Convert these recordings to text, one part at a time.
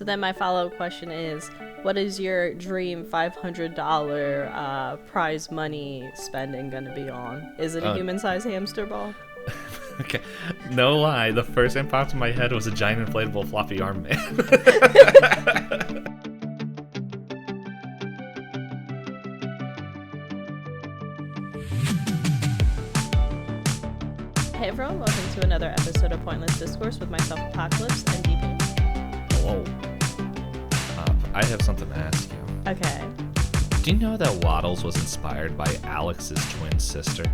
So then my follow-up question is, what is your dream $500 prize money spending going to be on? Is it a human-sized hamster ball? Okay, no lie, the first thing popped in my head was a giant inflatable floppy arm man. Hey everyone, welcome to another episode of Pointless Discourse with myself, Hoppocalypse, and Itisdpayne. Hello. I have something to ask you. Okay. Do you know that Waddles was inspired by Alex's twin sister?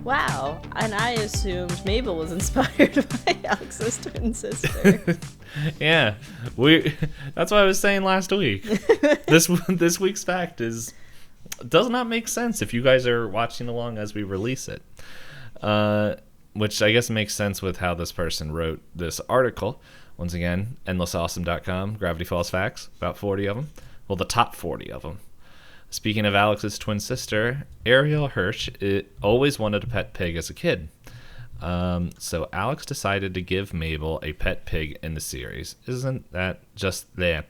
Wow, and I assumed Mabel was inspired by Alex's twin sister. Yeah, that's what I was saying last week. This week's fact does not make sense if you guys are watching along as we release it. Which I guess makes sense with how this person wrote this article. Once again, endlessawesome.com, Gravity Falls facts, about 40 of them. Well, the top 40 of them. Speaking of Alex's twin sister, Ariel Hirsch always wanted a pet pig as a kid. So Alex decided to give Mabel a pet pig in the series. Isn't that just the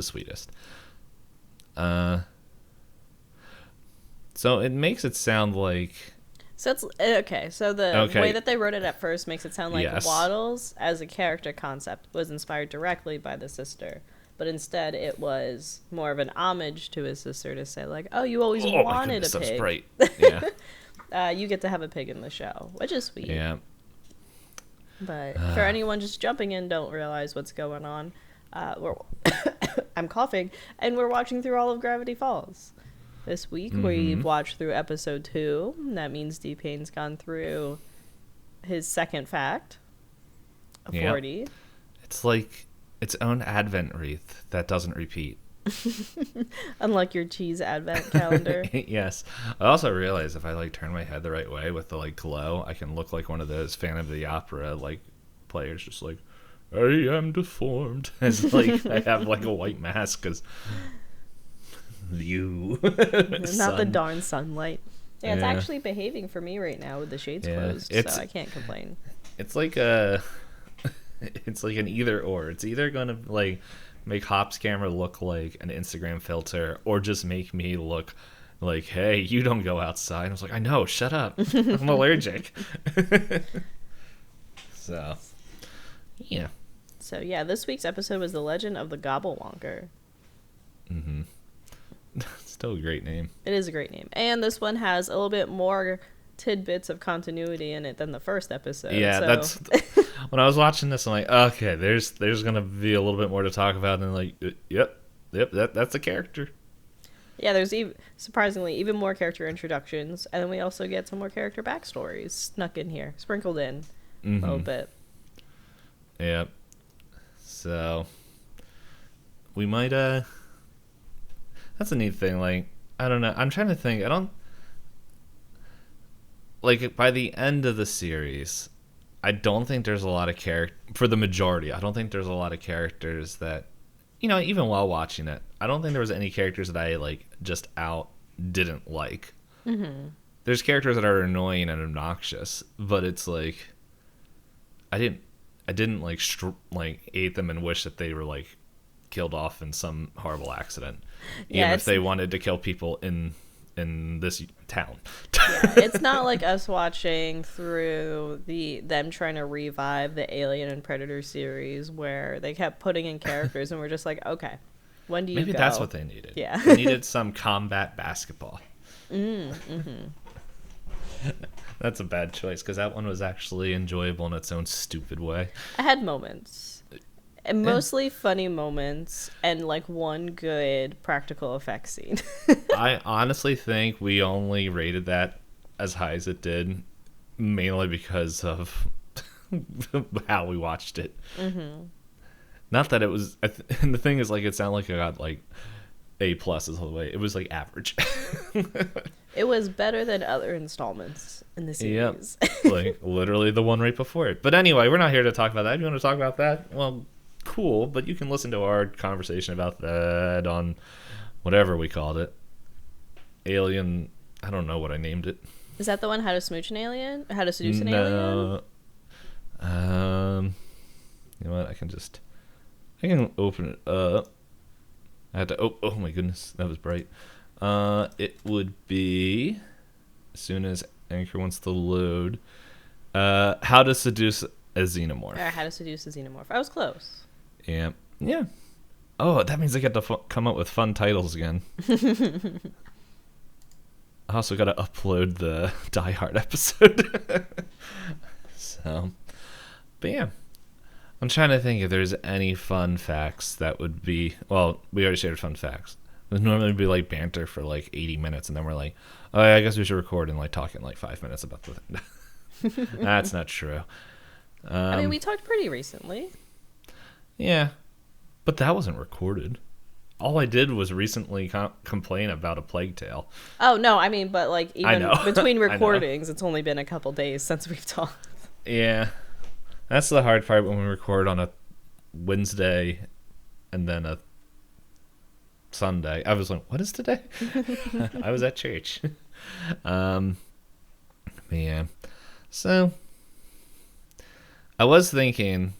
sweetest? So it makes it sound like... So it's okay. So the way that they wrote it at first makes it sound like Yes. Waddles as a character concept was inspired directly by the sister, but instead it was more of an homage to his sister to say like, "Oh, you always wanted a pig. That's great." Yeah. You get to have a pig in the show, which is sweet. Yeah. But for anyone just jumping in, don't realize what's going on. I'm coughing, and we're watching through all of Gravity Falls. This week, we've watched through episode 2. That means Itisdpayne's gone through his second fact, 40. It's like its own advent wreath that doesn't repeat. Unlike your cheese advent calendar. Yes. I also realize if I turn my head the right way with the glow, I can look like one of those Phantom of the Opera players, just like, I am deformed. It's like I have a white mask because... You not the darn sunlight. Yeah, it's actually behaving for me right now with the shades closed, so I can't complain. It's like it's like an either or. It's either gonna make Hop's camera look like an Instagram filter, or just make me look like, hey, you don't go outside. I was like, I know, shut up, I'm allergic. So yeah. So yeah, this week's episode was The Legend of the Gobblewonker. Mm-hmm. Still a great name. It is a great name. And this one has a little bit more tidbits of continuity in it than the first episode. Yeah, so. That's... When I was watching this, I'm like, okay, there's going to be a little bit more to talk about. And yep, that's a character. Yeah, there's surprisingly even more character introductions. And then we also get some more character backstories snuck in here, sprinkled in a little bit. Yep. So, we might... That's a neat thing. I don't know. I'm trying to think. I don't... by the end of the series, I don't think there's a lot of for the majority, I don't think there's a lot of characters that... even while watching it, I don't think there was any characters that I, just didn't like. Mm-hmm. There's characters that are annoying and obnoxious, but it's I didn't hate them and wish that they were, killed off in some horrible accident, even if they wanted to kill people in this town. Yeah, it's not like us watching through them trying to revive the Alien and Predator series where they kept putting in characters and we're just like, okay, when do you Maybe go? That's what they needed. Yeah. They needed some combat basketball. Mm-hmm. That's a bad choice because that one was actually enjoyable in its own stupid way. I had moments. And mostly funny moments and one good practical effects scene. I honestly think we only rated that as high as it did mainly because of how we watched it. Mm-hmm. Not that it was... and the thing is, it sounded like I got, A+ all the way. It was, average. It was better than other installments in the series. Yep. Literally the one right before it. But anyway, we're not here to talk about that. If you want to talk about that, well... cool, but you can listen to our conversation about that on whatever we called it. Alien, I don't know what I named it. Is that the one, How to Smooch an Alien? How to Seduce an Alien? You know what, I can I can open it up. I had to. Oh my goodness, that was bright. It would be as soon as Anchor wants to load. How to seduce a xenomorph. How to seduce a xenomorph. I was close. Yeah. Oh, that means I get to come up with fun titles again. I also got to upload the Die Hard episode. So, but yeah. I'm trying to think if there's any fun facts that would be... Well, we already shared fun facts. It would normally be like banter for like 80 minutes, and then we're like, oh, yeah, I guess we should record and like talk in like 5 minutes about the... That's not true. I mean, we talked pretty recently. Yeah, but that wasn't recorded. All I did was recently complain about A Plague Tale. Oh, no, I mean, but like even between recordings, it's only been a couple days since we've talked. Yeah. That's the hard part when we record on a Wednesday and then a Sunday. I was like, what is today? I was at church. Yeah. So, I was thinking,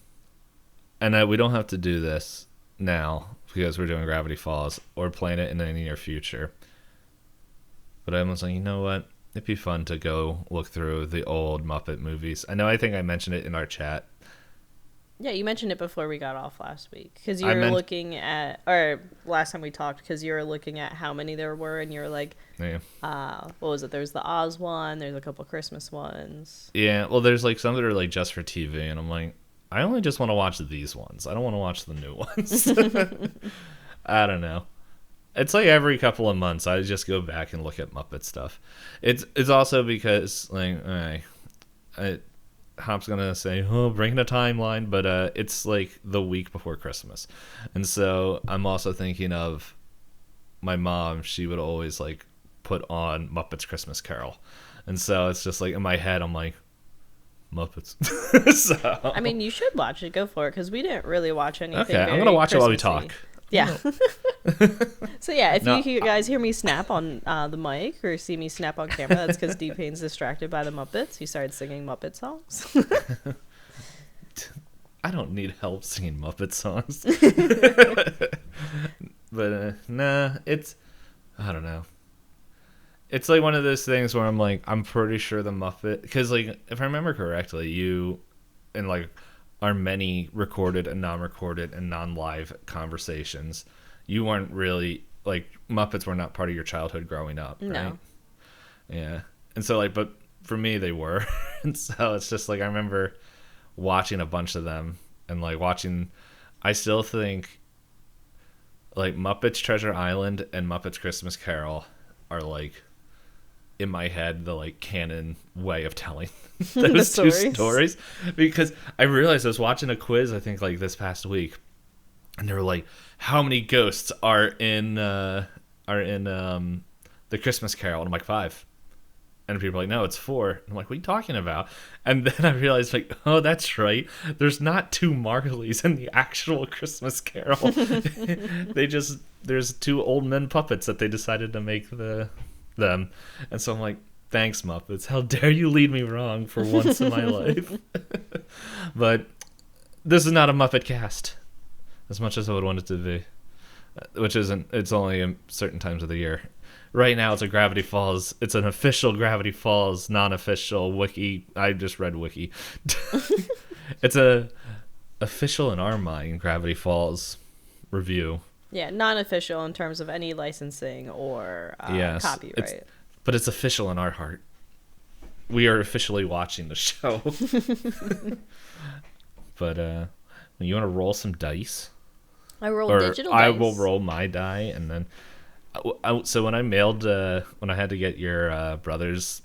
and we don't have to do this now because we're doing Gravity Falls or playing it in the near future. But I was like, you know what? It'd be fun to go look through the old Muppet movies. I think I mentioned it in our chat. Yeah, you mentioned it before we got off last week. Because you were looking at... Or last time we talked, because you were looking at how many there were, and you were like... Yeah. What was it? There's the Oz one, there's a couple Christmas ones. Yeah, well, there's like some that are like just for TV, and I'm like, I only just want to watch these ones. I don't want to watch the new ones. I don't know. It's like every couple of months I just go back and look at Muppet stuff. It's also because like Hop's gonna say, oh, bring the timeline, but it's like the week before Christmas, and so I'm also thinking of my mom. She would always like put on Muppets Christmas Carol, and so it's just like in my head I'm like, Muppets. So, I mean, you should watch it. Go for it, because we didn't really watch anything. Okay, I'm gonna watch it while we talk. Yeah. So yeah, if you guys hear me snap on the mic or see me snap on camera, that's because Payne's distracted by the Muppets. He started singing Muppet songs. I don't need help singing Muppet songs. But nah, I don't know. It's like one of those things where I'm like, I'm pretty sure the Muppet, because like if I remember correctly, you and like our many recorded and non-recorded and non-live conversations, you weren't really like Muppets were not part of your childhood growing up, right? No. Yeah, and so like, but for me they were, and so it's just like I remember watching a bunch of them and like watching. I still think like Muppets Treasure Island and Muppets Christmas Carol are like in my head the like canon way of telling those two stories, because I realized I was watching a quiz I think like this past week, and they were like, how many ghosts are in the Christmas Carol, and I'm like 5, and people are like, no, it's 4. And I'm like, what are you talking about? And then I realized like, oh, that's right, there's not 2 Marleys in the actual Christmas Carol. There's 2 old men puppets that they decided to make them, and so I'm like, thanks Muppets, how dare you lead me wrong for once in my life. But this is not a Muppet cast as much as I would want it to be, which isn't. It's only in certain times of the year. Right now it's a Gravity Falls, it's an official Gravity Falls, non-official wiki. I just read wiki. It's a official in our mind Gravity Falls review. Yeah, non-official in terms of any licensing or copyright. But it's official in our heart. We are officially watching the show. But you want to roll some dice? I roll digital dice. I will roll my die, and then... So when I when I had to get your brother's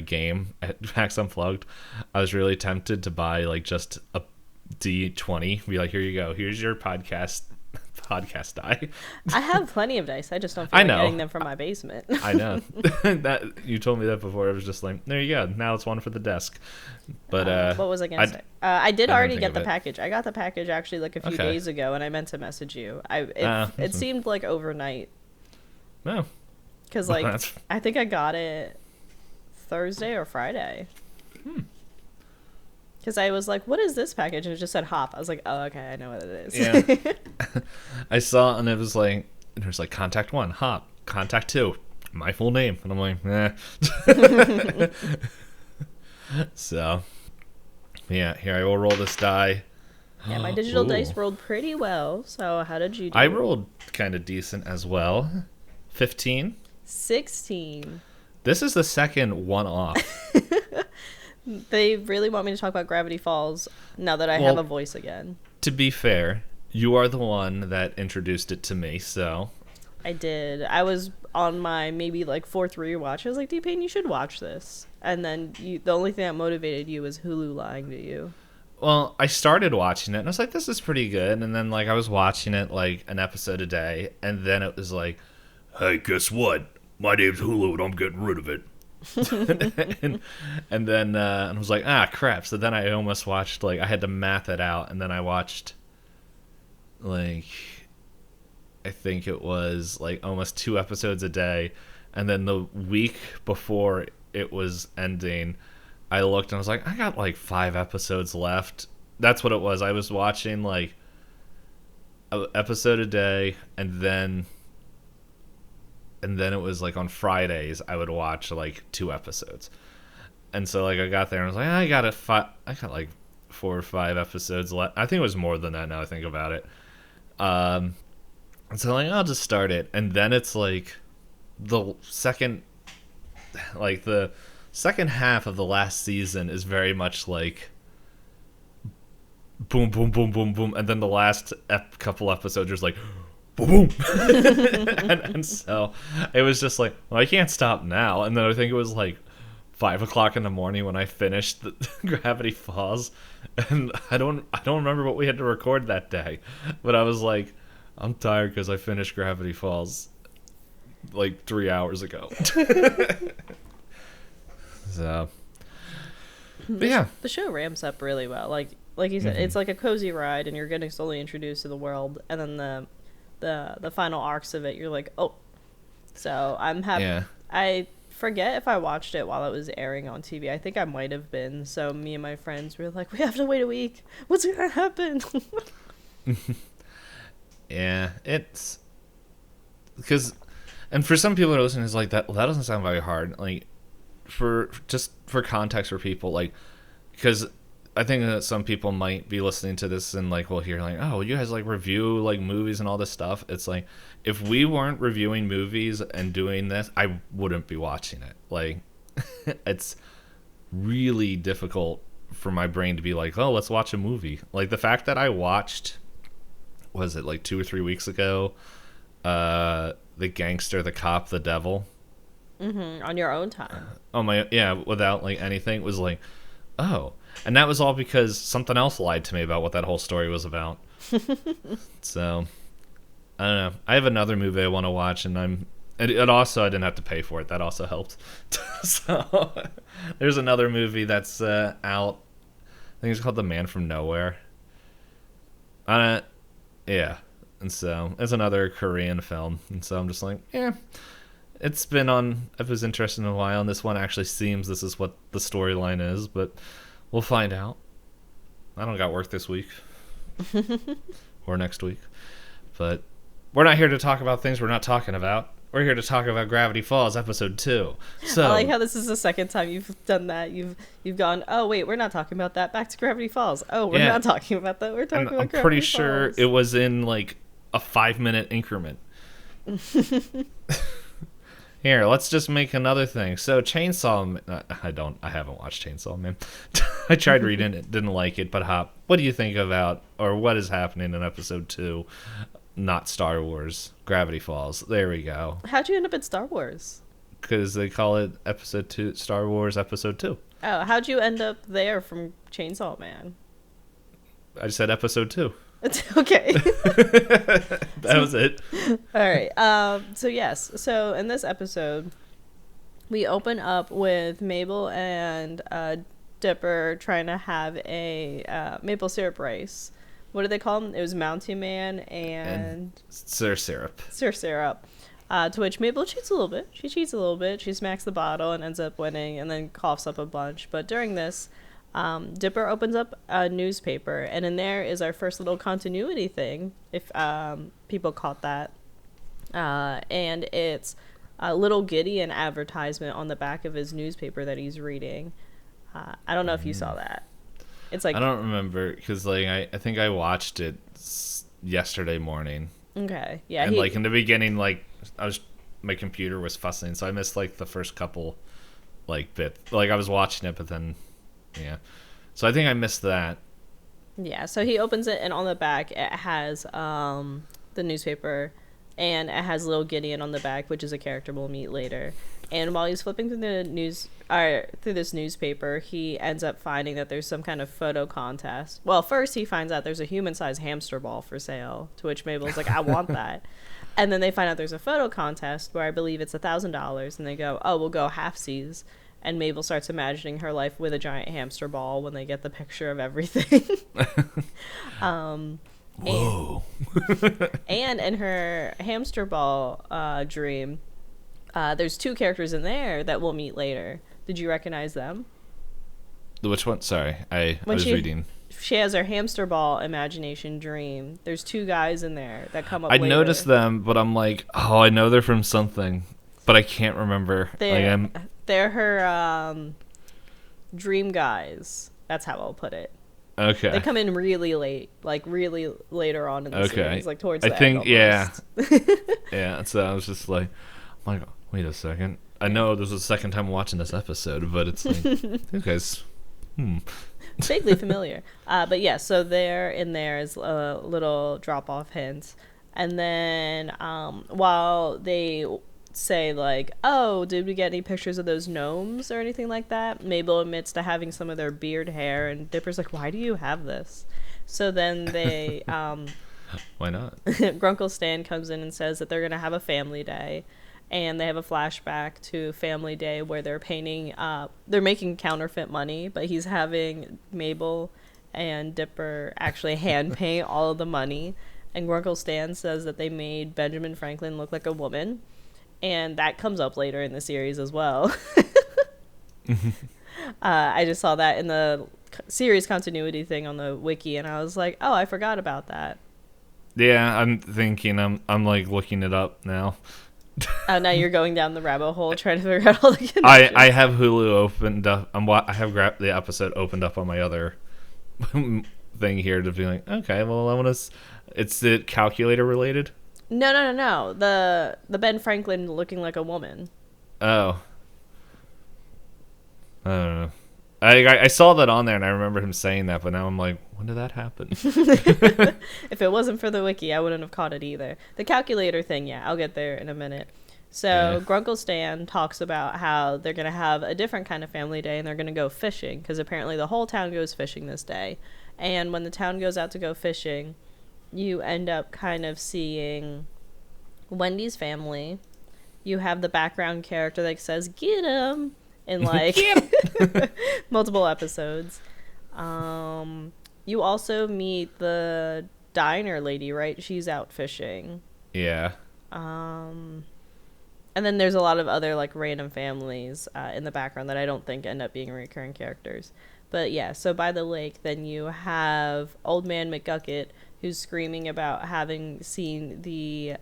game at PAX Unplugged, I was really tempted to buy like just a D20. Be like, here you go. Here's your podcast die. I have plenty of dice. I just don't feel like getting them from my basement. I know. That you told me that before. I was just like, there you go. Now it's one for the desk. But what was I gonna say? I did already get the package. I got the package actually like a few days ago, and I meant to message you. It seemed like overnight. No. Because like I think I got it Thursday or Friday. Because I was like, what is this package? And it just said Hop. I was like, oh, okay, I know what it is. Yeah. I saw, and it was like, there's like contact 1, Hop, contact 2, my full name. And I'm like, So, yeah, here I will roll this die. Yeah, my digital dice rolled pretty well. So how did you do? I rolled kind of decent as well. 15. 16. This is the second one off. They really want me to talk about Gravity Falls now that I have a voice again. To be fair, you are the one that introduced it to me, so. I did. I was on my maybe like 4th rewatch. I was like, Payne, you should watch this. And then the only thing that motivated you was Hulu lying to you. Well, I started watching it, and I was like, this is pretty good. And then, like, I was watching it, like, an episode a day. And then it was like, hey, guess what? My name's Hulu, and I'm getting rid of it. and then I was like, crap. So then I almost watched, like, I had to math it out. And then I watched, like, I think it was, like, almost 2 episodes a day. And then the week before it was ending, I looked and I was like, I got like 5 episodes left. That's what it was. I was watching like an episode a day, and then it was like on Fridays I would watch like 2 episodes. And so like I got there and I was like, I got like 4 or 5 episodes left. I think it was more than that now I think about it. And so like I'll just start it, and then it's like the second half of the last season is very much like boom, boom, boom, boom, boom, and then the last couple episodes are like boom, boom. and so it was just like, well, I can't stop now. And then I think it was like 5 o'clock in the morning when I finished the Gravity Falls, and I don't remember what we had to record that day, but I was like, I'm tired because I finished Gravity Falls like 3 hours ago. So, but yeah, the show ramps up really well. Like you said, it's like a cozy ride, and you're getting slowly introduced to the world, and then the final arcs of it, you're like, oh. So I'm happy. Yeah. I forget if I watched it while it was airing on TV. I think I might have been. So me and my friends were like, we have to wait a week. What's gonna happen? Yeah, it's because, and for some people who are listening, it's like that doesn't sound very hard. Like, for context for people, like, because I think that some people might be listening to this and like will hear like, oh, you guys like review like movies and all this stuff. It's like, if we weren't reviewing movies and doing this, I wouldn't be watching it. Like, it's really difficult for my brain to be like, oh, let's watch a movie. Like the fact that I watched, was it like 2 or 3 weeks ago, The Gangster, the Cop, the Devil. On your own time. Without like anything. It was like, oh. And that was all because something else lied to me about what that whole story was about. So, I don't know. I have another movie I want to watch, and it also, I didn't have to pay for it. That also helped. So, there's another movie that's out. I think it's called The Man from Nowhere. Yeah. And so, it's another Korean film. And so I'm just like, yeah. It's been on, it was interesting in a while, and this one actually seems this is what the storyline is, but we'll find out. I don't got work this week. Or next week. But we're not here to talk about things we're not talking about. We're here to talk about Gravity Falls episode 2. So I like how this is the second time you've done that. You've gone, oh wait, we're not talking about that. Back to Gravity Falls. Oh, we're not talking about that. We're talking about Gravity Falls. I'm pretty sure it was in like a 5-minute increment. Here, let's just make another thing. So, Chainsaw... I haven't watched Chainsaw Man. I tried reading it, didn't like it, but Hop, what do you think about, or what is happening in episode 2? Not Star Wars, Gravity Falls. There we go. How'd you end up at Star Wars? Because they call it episode 2, Star Wars episode 2. Oh, how'd you end up there from Chainsaw Man? I just said episode 2. Okay. That was it. All right. So yes. So in this episode, we open up with Mabel and Dipper trying to have a maple syrup race. What do they call them? It was Mountain Man and Sir Syrup. Sir Syrup. To which Mabel cheats a little bit. She cheats a little bit. She smacks the bottle and ends up winning, and then coughs up a bunch. But during this, Dipper opens up a newspaper, and in there is our first little continuity thing, if people caught that. And it's a little Gideon advertisement on the back of his newspaper that he's reading. I don't know if you saw that. It's like, I don't remember, because like I think I watched it yesterday morning. Okay, yeah. And like in the beginning, like my computer was fussing, so I missed like the first couple like bits. Like I was watching it, but then yeah. So I think I missed that. Yeah, so he opens it, and on the back it has the newspaper, and it has little Gideon on the back, which is a character we'll meet later. And while he's flipping through this newspaper, he ends up finding that there's some kind of photo contest. Well, first he finds out there's a human-sized hamster ball for sale, to which Mabel's like, I want that. And then they find out there's a photo contest where I believe it's $1,000, and they go, oh, we'll go halfsies. And Mabel starts imagining her life with a giant hamster ball when they get the picture of everything. Whoa. And in her hamster ball dream, there's two characters in there that we'll meet later. Did you recognize them? Which one? Sorry, I was reading. She has her hamster ball imagination dream. There's two guys in there that come up I later. noticed them, but I'm like, oh, I know they're from something, but I can't remember. They're her dream guys. That's how I'll put it. Okay. They come in really late, like really later on in the series, like towards the end almost. Yeah. Yeah, so I was just like, wait a second. I know this was the second time watching this episode, but it's like, you guys, vaguely familiar. But yeah, so there in there is a little drop-off hint. And then while they say like, oh, did we get any pictures of those gnomes or anything like that, Mabel admits to having some of their beard hair, and Dipper's like, why do you have this? So then they why not? Grunkle Stan comes in and says that they're gonna have a family day, and they have a flashback to Family Day where they're painting they're making counterfeit money, but he's having Mabel and Dipper actually hand paint all of the money, and Grunkle Stan says that they made Benjamin Franklin look like a woman. And that comes up later in the series as well. I just saw that in the series continuity thing on the wiki, and I was like, oh, I forgot about that. Yeah, I'm thinking, I'm like looking it up now. Oh, now you're going down the rabbit hole trying to figure out all the connections. I have Hulu opened up. I have grabbed the episode opened up on my other thing here to be like, okay, well, I want to. It's the calculator related. No. The Ben Franklin looking like a woman. Oh. I don't know. I saw that on there, and I remember him saying that, but now I'm like, when did that happen? If it wasn't for the wiki, I wouldn't have caught it either. The calculator thing, yeah, I'll get there in a minute. So yeah. Grunkle Stan talks about how they're going to have a different kind of family day, and they're going to go fishing, because apparently the whole town goes fishing this day. And when the town goes out to go fishing, you end up kind of seeing Wendy's family. You have the background character that says, get him, in like multiple episodes. You also meet the diner lady, right? She's out fishing. Yeah. And then there's a lot of other like random families in the background that I don't think end up being recurring characters. But yeah, so by the lake, then you have Old Man McGucket, who's screaming about having seen the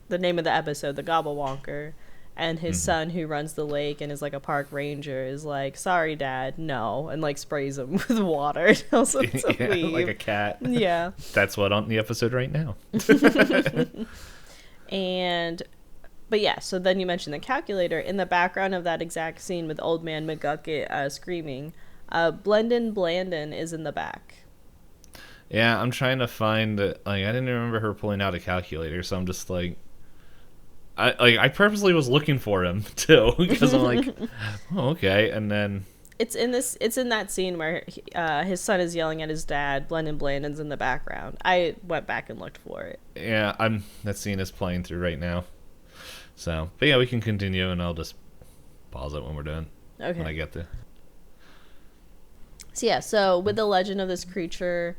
name of the episode, the Gobblewonker, and his son, who runs the lake and is like a park ranger, is like, sorry, Dad, no, and like sprays him with water. Tells him to leave. Like a cat. Yeah. That's what on the episode right now. But yeah, so then you mentioned the calculator. In the background of that exact scene with Old Man McGucket screaming, Blendin Blandin is in the back. Yeah, I'm trying to find it. Like, I didn't remember her pulling out a calculator, so I'm just like, I purposely was looking for him too, because I'm like, oh, okay, and then it's in that scene where his son is yelling at his dad. Blendin Blandin's in the background. I went back and looked for it. Yeah, that scene is playing through right now. So, but yeah, we can continue, and I'll just pause it when we're done. Okay. When I get there. So yeah, so with the legend of this creature,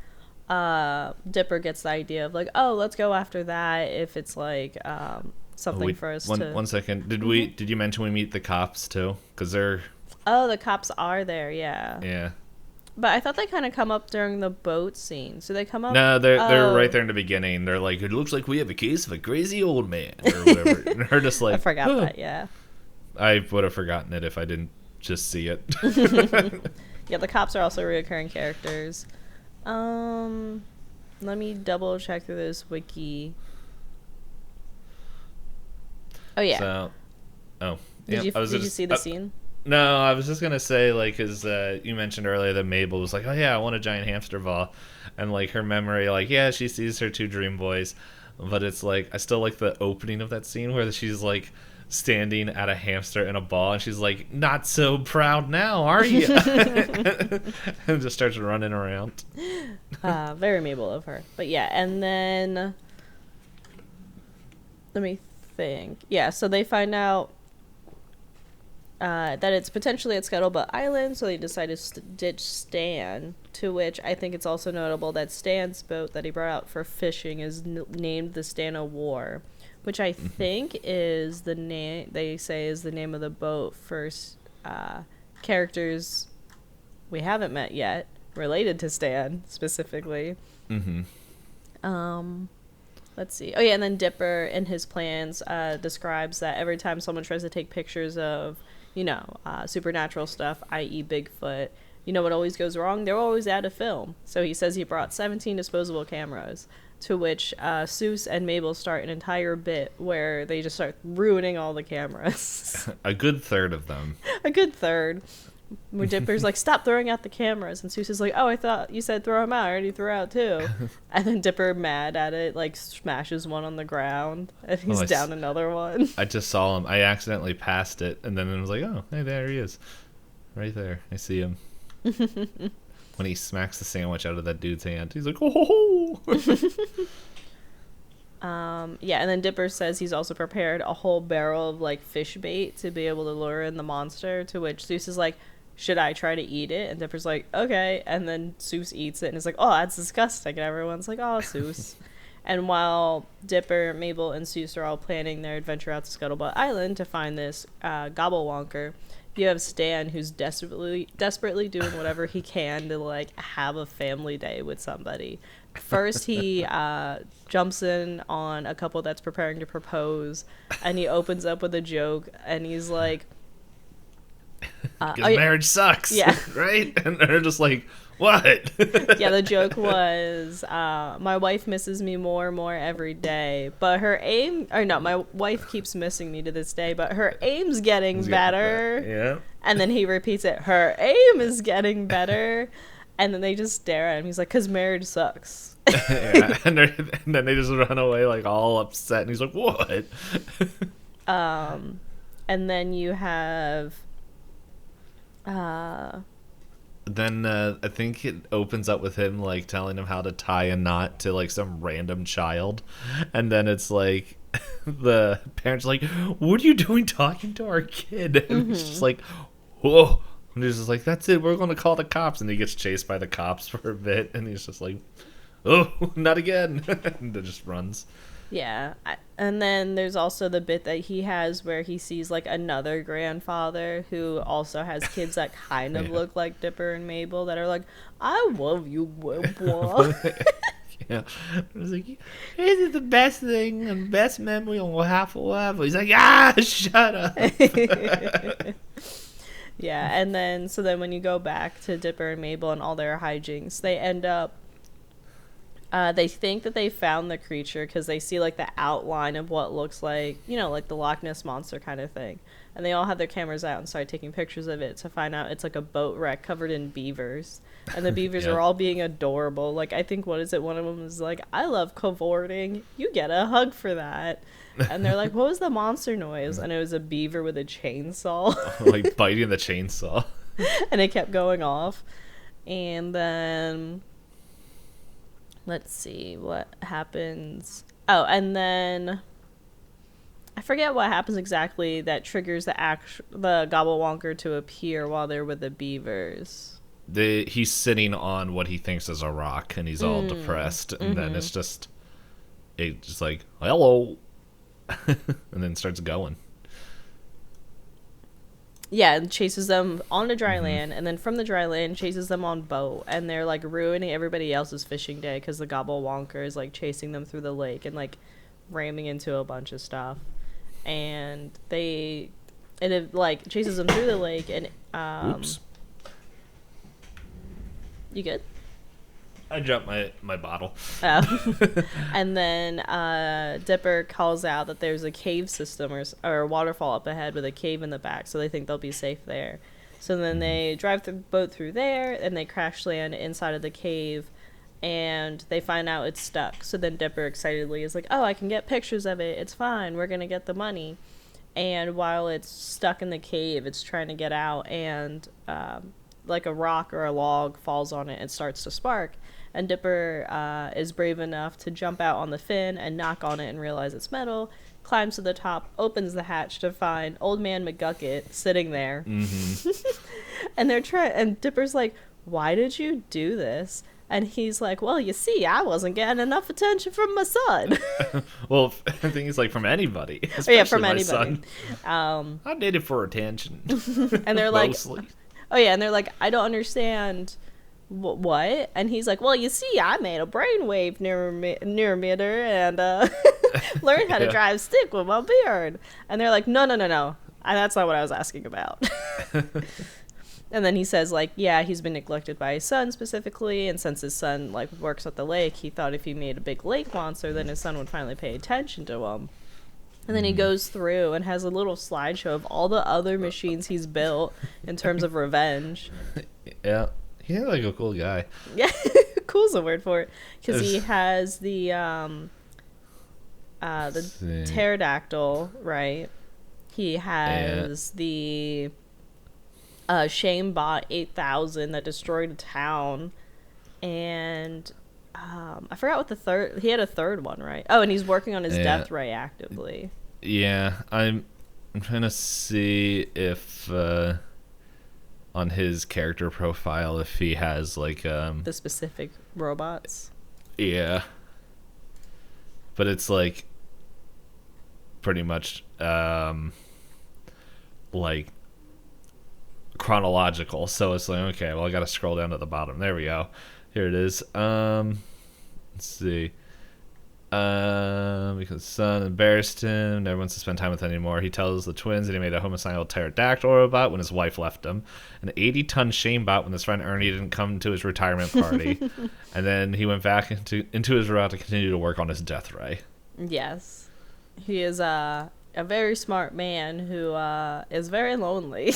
Dipper gets the idea of like, oh, let's go after that if it's like something for us to. One second, did you mention we meet the cops too? Because they're Oh, the cops are there, yeah. Yeah. But I thought they kind of come up during the boat scene. So they come up. No, they're right there in the beginning. They're like, it looks like we have a case of a crazy old man or whatever. And they're just like, I forgot huh. that. Yeah. I would have forgotten it if I didn't just see it. Yeah, the cops are also recurring characters. Let me double check through this wiki. Oh yeah. So, Did you see the scene? No, I was just gonna say, like, cause you mentioned earlier that Mabel was like, oh yeah, I want a giant hamster ball, and like her memory, like, yeah, she sees her 2 dream boys, but it's like I still like the opening of that scene where she's like standing at a hamster and a ball, and she's like, not so proud now, are you? And just starts running around. Very Mabel of her. But yeah, and then let me think. Yeah, so they find out that it's potentially at Scuttlebutt Island, so they decide to ditch Stan, to which I think it's also notable that Stan's boat that he brought out for fishing is named the Stan of War, which I think is the name, they say is the name of the boat for characters we haven't met yet, related to Stan, specifically. Let's see. Oh yeah, and then Dipper in his plans describes that every time someone tries to take pictures of, supernatural stuff, i.e. Bigfoot, what always goes wrong? They're always out of film. So he says he brought 17 disposable cameras, to which Seuss and Mabel start an entire bit where they just start ruining all the cameras. A good third of them. A good third. Where Dipper's like, stop throwing out the cameras. And Seuss is like, oh, I thought you said throw them out. I already threw out 2. And then Dipper, mad at it, like smashes one on the ground. And he's down another one. I just saw him. I accidentally passed it. And then I was like, oh, hey, there he is. Right there. I see him. When he smacks the sandwich out of that dude's hand. He's like, oh. Yeah, and then Dipper says he's also prepared a whole barrel of like fish bait to be able to lure in the monster, to which Seuss is like, should I try to eat it? And Dipper's like, okay. And then Seuss eats it and is like, oh, that's disgusting. And everyone's like, oh, Seuss. And while Dipper, Mabel, and Seuss are all planning their adventure out to Scuttlebutt Island to find this gobblewonker, you have Stan, who's desperately doing whatever he can to like have a family day with somebody. First, he jumps in on a couple that's preparing to propose, and he opens up with a joke, and he's like, marriage sucks. Yeah. Right? And they're just like, what? Yeah, the joke was, my wife misses me more and more every day, but my wife keeps missing me to this day, but her aim's getting better. Yeah. And then he repeats it, her aim is getting better. And then they just stare at him. He's like, because marriage sucks. Yeah, and then they just run away like all upset, and he's like, what? And then you have then I think it opens up with him like telling him how to tie a knot to like some random child, and then it's like the parents are like, what are you doing talking to our kid? And it's just like, whoa. And he's just like, that's it, we're going to call the cops. And he gets chased by the cops for a bit, and he's just like, oh, not again. And it just runs. Yeah. And then there's also the bit that he has where he sees like another grandfather who also has kids that kind of look like Dipper and Mabel that are like, I love you, boy. Yeah. I was like, this is the best thing and best memory on half a level. He's like, shut up. Yeah, and then when you go back to Dipper and Mabel and all their hijinks, they end up they think that they found the creature because they see like the outline of what looks like, like the Loch Ness monster kind of thing, and they all have their cameras out and start taking pictures of it to find out it's like a boat wreck covered in beavers, and the beavers are all being adorable. Like, I think, what is it, one of them is like, I love cavorting, you get a hug for that. And they're like, what was the monster noise? And it was a beaver with a chainsaw. Like biting the chainsaw. And it kept going off. And then, let's see what happens. Oh, and then I forget what happens exactly that triggers the gobblewonker to appear while they're with the beavers. He's sitting on what he thinks is a rock, and he's all depressed. And then it's just like, hello. And then starts going. Yeah, and chases them on the dry land, and then from the dry land chases them on boat, and they're like ruining everybody else's fishing day because the Gobblewonker is like chasing them through the lake and like ramming into a bunch of stuff, and it like chases them through the lake, and Oops. You good? I dropped my bottle. Oh. And then Dipper calls out that there's a cave system or a waterfall up ahead with a cave in the back, so they think they'll be safe there. So then they drive the boat through there, and they crash land inside of the cave, and they find out it's stuck. So then Dipper excitedly is like, oh, I can get pictures of it. It's fine. We're going to get the money. And while it's stuck in the cave, it's trying to get out, and like a rock or a log falls on it and starts to spark. And Dipper is brave enough to jump out on the fin and knock on it and realize it's metal, climbs to the top, opens the hatch to find Old Man McGucket sitting there. Mm-hmm. And Dipper's like, why did you do this? And he's like, well, you see, I wasn't getting enough attention from my son. Well, I think he's like from anybody. Yeah, from anybody. Son. I did it for attention. And they're like, oh yeah, and they're like, I don't understand. What? And he's like, well, you see, I made a brainwave neurometer and learned how to drive stick with my beard. And they're like, no. That's not what I was asking about. And then he says, like, yeah, he's been neglected by his son specifically, and since his son, like, works at the lake, he thought if he made a big lake monster, then his son would finally pay attention to him. And then he goes through and has a little slideshow of all the other machines he's built in terms of revenge. Yeah. He's like a cool guy. Yeah, cool's a word for it. Because he has the pterodactyl, right? He has the Shamebot 8000 that destroyed a town. And I forgot what the third... He had a third one, right? Oh, and he's working on his death ray actively. Yeah, I'm trying to see if... on his character profile, if he has like the specific robots. Yeah, but it's like pretty much like chronological, so it's like, okay, well, I gotta scroll down to the bottom. There we go. Here it is. Let's see. Because son embarrassed him, never wants to spend time with him anymore. He tells the twins that he made a homicidal pterodactyl robot when his wife left him, an 80-ton Shamebot when his friend Ernie didn't come to his retirement party, and then he went back into his robot to continue to work on his death ray. Yes, he is a very smart man who is very lonely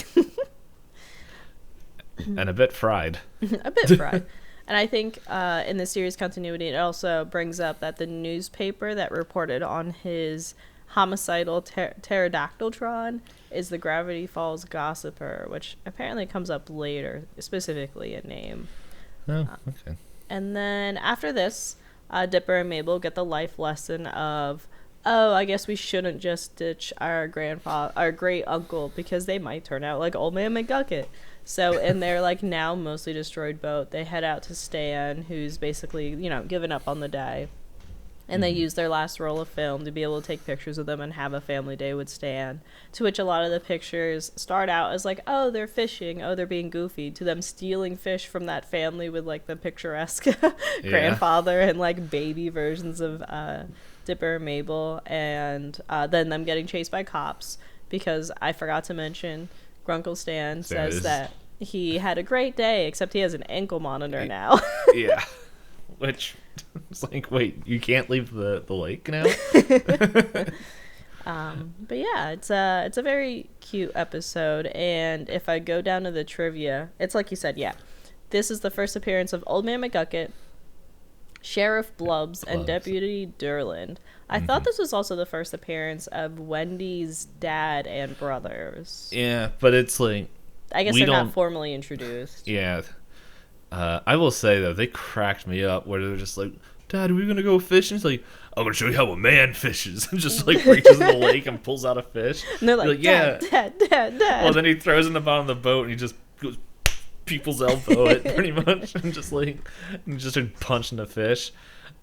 and a bit fried. A bit fried. And I think in the series continuity, it also brings up that the newspaper that reported on his homicidal pterodactyltron is the Gravity Falls Gossiper, which apparently comes up later, specifically in name. Oh, okay. And then after this, Dipper and Mabel get the life lesson of, oh, I guess we shouldn't just ditch our great uncle because they might turn out like Old Man McGucket. So in their like now mostly destroyed boat, they head out to Stan, who's basically, given up on the day. And they use their last roll of film to be able to take pictures of them and have a family day with Stan. To which a lot of the pictures start out as like, oh, they're fishing, oh, they're being goofy, to them stealing fish from that family with like the picturesque grandfather and like baby versions of Dipper and Mabel, and then them getting chased by cops because I forgot to mention Grunkle Stan says that he had a great day, except he has an ankle monitor now. Yeah. Which, it's like, wait, you can't leave the lake now? But yeah, it's a very cute episode, and if I go down to the trivia, it's like you said, yeah. This is the first appearance of Old Man McGucket, Sheriff Blubbs, and Deputy Durland. I thought this was also the first appearance of Wendy's dad and brothers. Yeah, but it's like... I guess they're not formally introduced. Yeah. I will say, though, they cracked me up where they're just like, Dad, are we going to go fishing? It's like, I'm going to show you how a man fishes. And just like reaches in the lake and pulls out a fish. And they're like, Dad, yeah. Dad. Well, then he throws in the bottom of the boat and he just goes people's elbow it pretty much. And just punching the fish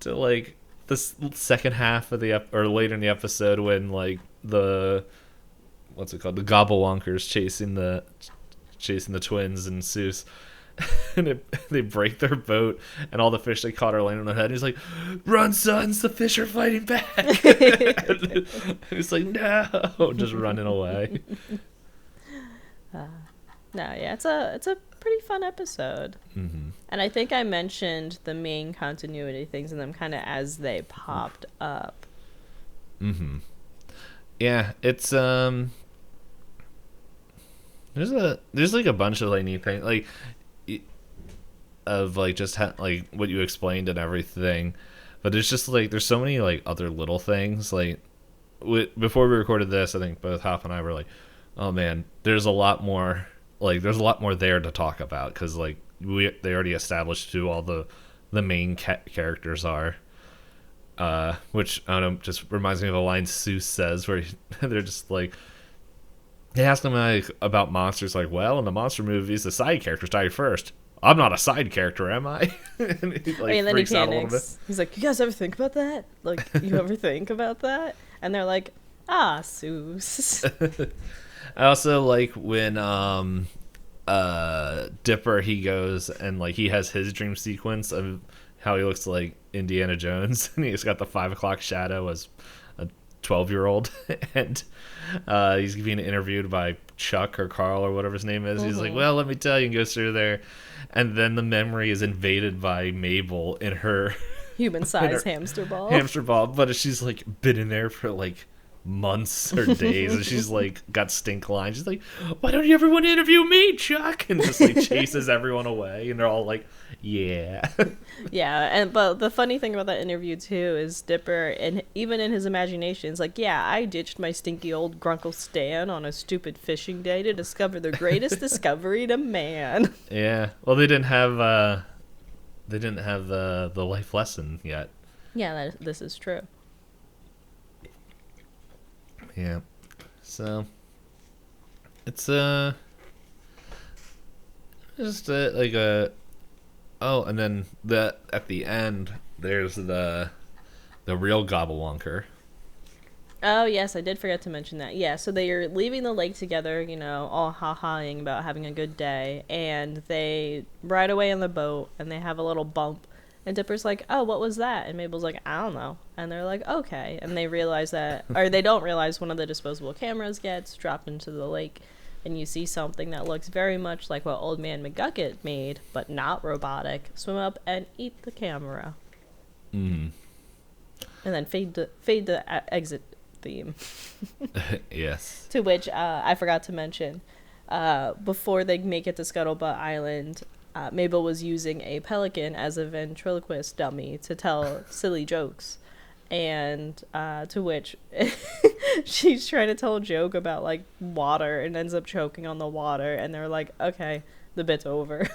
to like the second half of or later in the episode when like the what's it called? The Gobblewonkers chasing the twins and Seuss. And they break their boat, and all the fish they caught are laying on their head. And he's like, "Run, sons! The fish are fighting back!" And he's like, "No!" Just running away. No, yeah, it's a pretty fun episode. Mm-hmm. And I think I mentioned the main continuity things in them kind of as they popped up. Mm-hmm. Yeah, it's there's like a bunch of like neat things like of like just like what you explained and everything, but there's just like there's so many like other little things like before we recorded this. I think both Hop and I were like, oh man, there's a lot more there to talk about, because like they already established who all the main characters are, which I don't know, just reminds me of a line Seuss says where they're just like, they ask him like about monsters, like, well, in the monster movies the side characters die first. I'm not a side character, am I? And he, like, and then freaks he out a little panics. bit. He's like, you guys ever think about that? Like, you ever think about that? And they're like, Seuss. I also like when Dipper, he goes and like he has his dream sequence of how he looks like Indiana Jones, and he's got the 5 o'clock shadow as a 12-year-old, and he's being interviewed by Chuck or Carl or whatever his name is. Mm-hmm. He's like, well, let me tell you, and goes through there, and then the memory is invaded by Mabel in her human-sized hamster ball, but she's like been in there for like months or days, and she's like got stink lines. She's like, why don't you ever want to interview me, Chuck? And just like chases everyone away, and they're all like, yeah. But the funny thing about that interview too is Dipper, and even in his imagination, is like, yeah, I ditched my stinky old Grunkle Stan on a stupid fishing day to discover the greatest discovery to man. Yeah, well, they didn't have the life lesson yet. Yeah, this is true. Yeah, so it's just like a and then at the end there's the real Gobblewonker. Oh yes, I did forget to mention that. Yeah, so they are leaving the lake together, all ha-haing about having a good day, and they ride away on the boat, and they have a little bump. And Dipper's like, oh, what was that? And Mabel's like, I don't know. And they're like, okay. And they realize or they don't realize one of the disposable cameras gets dropped into the lake. And you see something that looks very much like what Old Man McGucket made, but not robotic, swim up and eat the camera. Mm. And then fade the exit theme. Yes. To which I forgot to mention, before they make it to Scuttlebutt Island, Mabel was using a pelican as a ventriloquist dummy to tell silly jokes, and to which she's trying to tell a joke about like water and ends up choking on the water, and they're like, okay, the bit's over.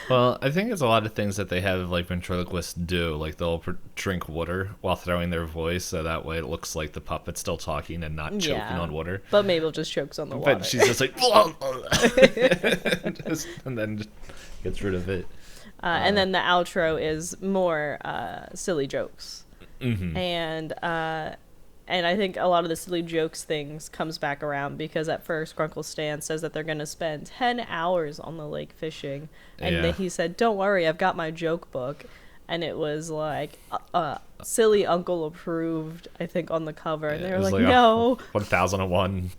Well, I think it's a lot of things that they have like ventriloquists do, like they'll drink water while throwing their voice, so that way it looks like the puppet's still talking and not choking on water. But Mabel just chokes on the water. But she's just like and then just gets rid of it. And then the outro is more silly jokes. Mm-hmm. And I think a lot of the silly jokes things comes back around, because at first Grunkle Stan says that they're going to spend 10 hours on the lake fishing. And then he said, don't worry, I've got my joke book. And it was like silly uncle approved, I think, on the cover. And they were like, no. 1001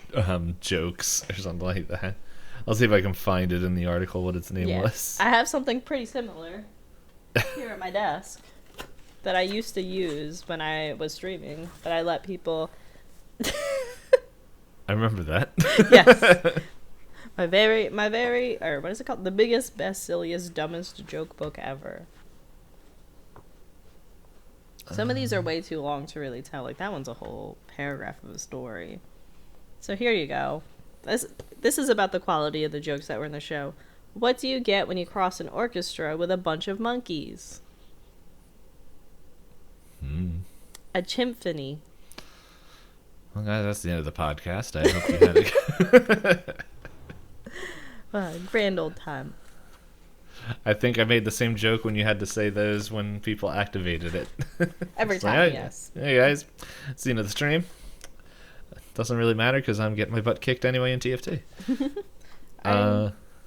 jokes or something like that. I'll see if I can find it in the article what its name was. I have something pretty similar here at my desk that I used to use when I was streaming, but I let people... I remember that. Yes. My very, or what is it called? The biggest, best, silliest, dumbest joke book ever. Some of these are way too long to really tell. Like, that one's a whole paragraph of a story. So here you go. This is about the quality of the jokes that were in the show. What do you get when you cross an orchestra with a bunch of monkeys? A chimphony. Well, guys, that's the end of the podcast. I hope you had a grand old time. I think I made the same joke when you had to say those when people activated it. Every time, yes. Hey, guys. It's the end of the stream. doesn't really matter because I'm getting my butt kicked anyway in TFT.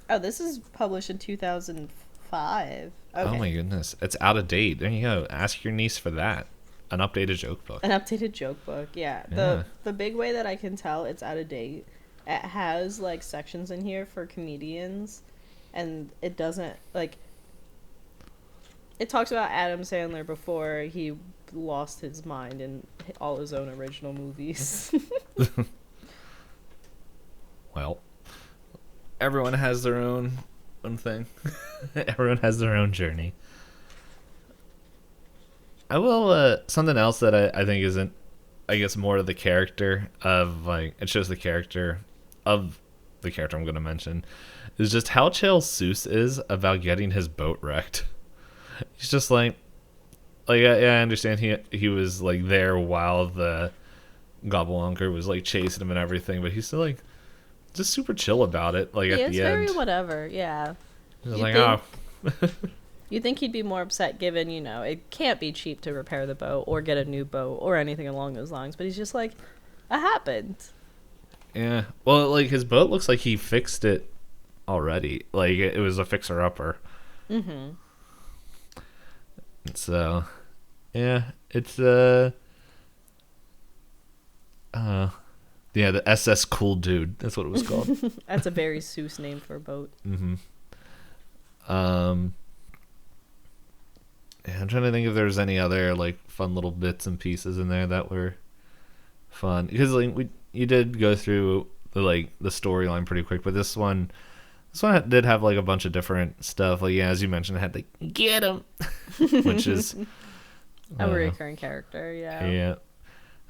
This is published in 2005. Okay. Oh my goodness, it's out of date. There you go. Ask your niece for that. An updated joke book. An updated joke book, yeah. The big way that I can tell it's out of date, it has like sections in here for comedians, and it doesn't like. It talks about Adam Sandler before he lost his mind in all his own original movies. Well, everyone has their own thing. Everyone has their own journey. I will, something else that I think isn't, I guess, more of the character of, like, it shows the character of the character I'm going to mention, is just how chill Seuss is about getting his boat wrecked. He's just like I understand he was like there while the Gobblewonker was like chasing him and everything, but he's still like just super chill about it. Like at the end, it's very whatever. Yeah. He's like, You think he'd be more upset given, it can't be cheap to repair the boat or get a new boat or anything along those lines, but he's just like, it happened. Yeah. Well, like his boat looks like he fixed it already. Like it was a fixer-upper. Mm-hmm. So, yeah, it's the SS Cool Dude. That's what it was called. That's a very Seuss name for a boat. Mm-hmm. Yeah, I'm trying to think if there's any other like fun little bits and pieces in there that were fun, because like you did go through the storyline pretty quick, but this one did have like a bunch of different stuff. Like as you mentioned, it had like get him, which is a recurring character. Yeah. Yeah,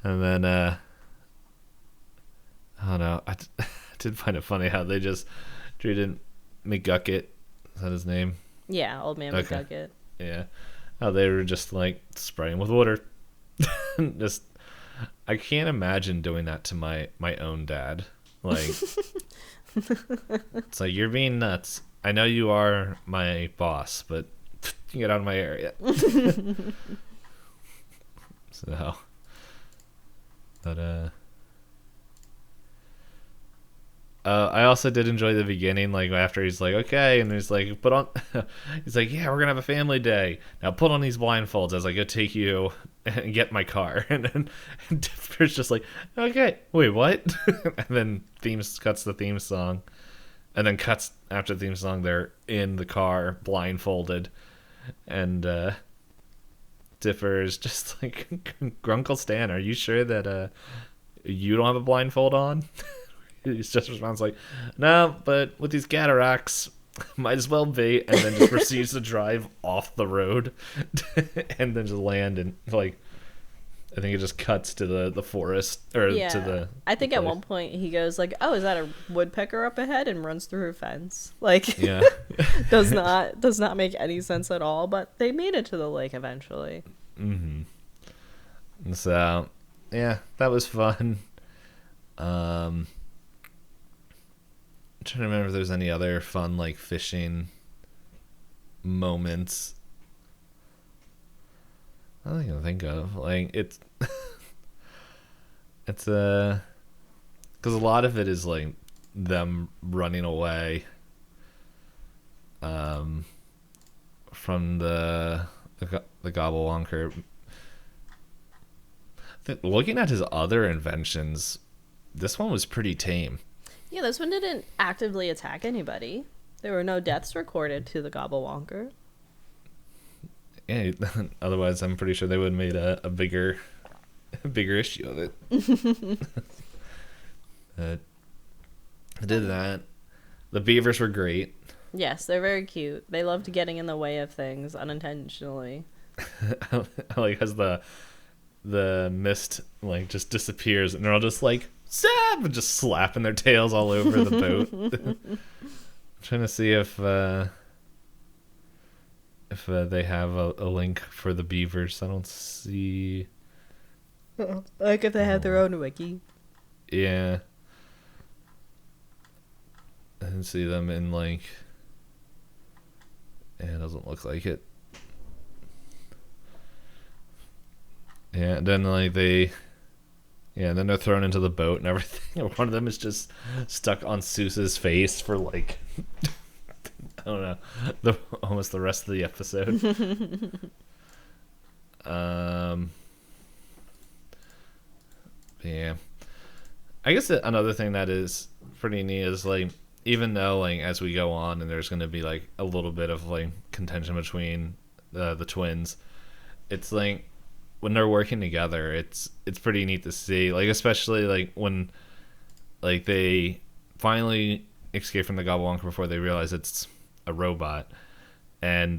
and then I don't know. I did find it funny how they just treated McGucket. Is that his name? Yeah, Old Man McGucket. Yeah, how they were just like spraying with water. Just, I can't imagine doing that to my own dad. Like. It's like, you're being nuts. I know you are my boss, but get out of my area. So, but I also did enjoy the beginning, like after he's like, okay, and he's like, he's like, yeah, we're gonna have a family day. Now put on these blindfolds as I go take you and get my car. And then Dipper's just like, okay, wait, what? And then cuts the theme song, and then cuts after the theme song. They're in the car, blindfolded, and Dipper is just like, Grunkle Stan, are you sure that you don't have a blindfold on? He just responds like, no, but with these cataracts, might as well be, and then just proceeds to drive off the road and then just land, and like I think it just cuts to the forest or to the. I think at one point he goes like, "Oh, is that a woodpecker up ahead?" and runs through a fence. Like, yeah, does not make any sense at all. But they made it to the lake eventually. Mm-hmm. So, yeah, that was fun. I'm trying to remember if there's any other fun like fishing moments. I don't even think of like it's because a lot of it is like them running away from the Gobblewonker. Looking at his other inventions, this one was pretty tame. Yeah, this one didn't actively attack anybody. There were no deaths recorded to the Gobblewonker. Yeah, otherwise I'm pretty sure they would have made a bigger issue of it. I did that. The beavers were great. Yes, they're very cute. They loved getting in the way of things unintentionally. I like as the mist like just disappears and they're all just like Zap! And just slapping their tails all over the boat. I'm trying to see if they have a link for the beavers. I don't see. Like if they had their own wiki. Yeah. I didn't see them in like. Yeah, it doesn't look like it. Yeah, and then like they. Yeah, and then they're thrown into the boat and everything. One of them is just stuck on Seuss's face for like I don't know, almost the rest of the episode. Yeah, I guess another thing that is pretty neat is like, even though like as we go on and there's going to be like a little bit of like contention between the twins, it's like when they're working together, it's pretty neat to see, like especially like when like they finally escape from the Gobblewonker before they realize it's a robot, and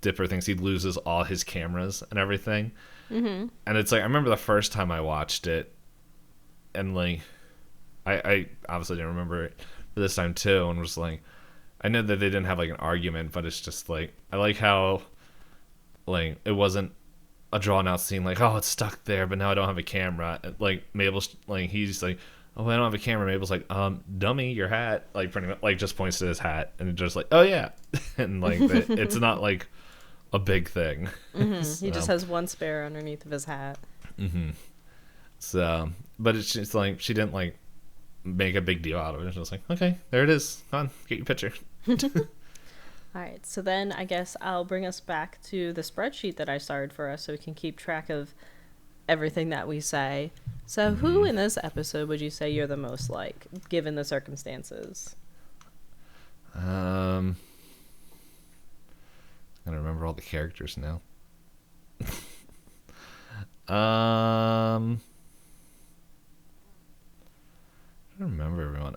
Dipper thinks he loses all his cameras and everything. Mm-hmm. And it's like, I remember the first time I watched it, and like I obviously didn't remember it for this time too, and was like, I know that they didn't have like an argument, but it's just like, I like how like it wasn't a drawn out scene like, oh, it's stuck there, but now I don't have a camera. Like Mabel's like, he's like, oh, I don't have a camera. Mabel's like, dummy, your hat. Like pretty much like just points to his hat, and it's just like, oh yeah, and like it's not like a big thing. Mm-hmm. So. He just has one spare underneath of his hat. Mm-hmm. So, but it's just like, she didn't like make a big deal out of it. It's just like, okay, there it is. Come on, get your picture. All right, so then I guess I'll bring us back to the spreadsheet that I started for us so we can keep track of everything that we say. So who in this episode would you say you're the most like, given the circumstances? I don't remember all the characters now. I don't remember everyone.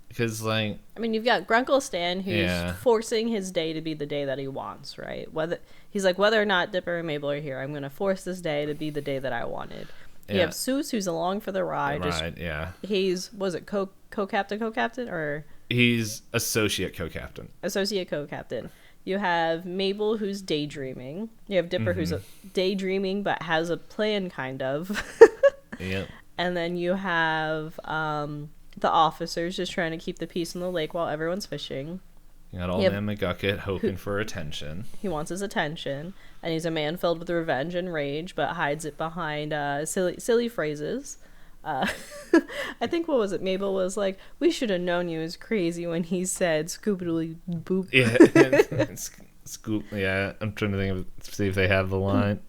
Because like, I mean, you've got Grunkle Stan, who's forcing his day to be the day that he wants, right? Whether or not Dipper and Mabel are here, I'm going to force this day to be the day that I wanted. You have Seuss, who's along for the ride. He's, was it co-captain, or? He's associate co-captain. Associate co-captain. You have Mabel, who's daydreaming. You have Dipper, who's daydreaming but has a plan, kind of. Yep. And then you have the officers just trying to keep the peace in the lake while everyone's fishing. You got old man McGucket hoping for attention. He wants his attention, and he's a man filled with revenge and rage, but hides it behind silly phrases. I think, what was it? Mabel was like, "We should have known you was crazy" when he said "scoopity boop." Yeah, scoop. Yeah, I'm trying to think of, see if they have the line.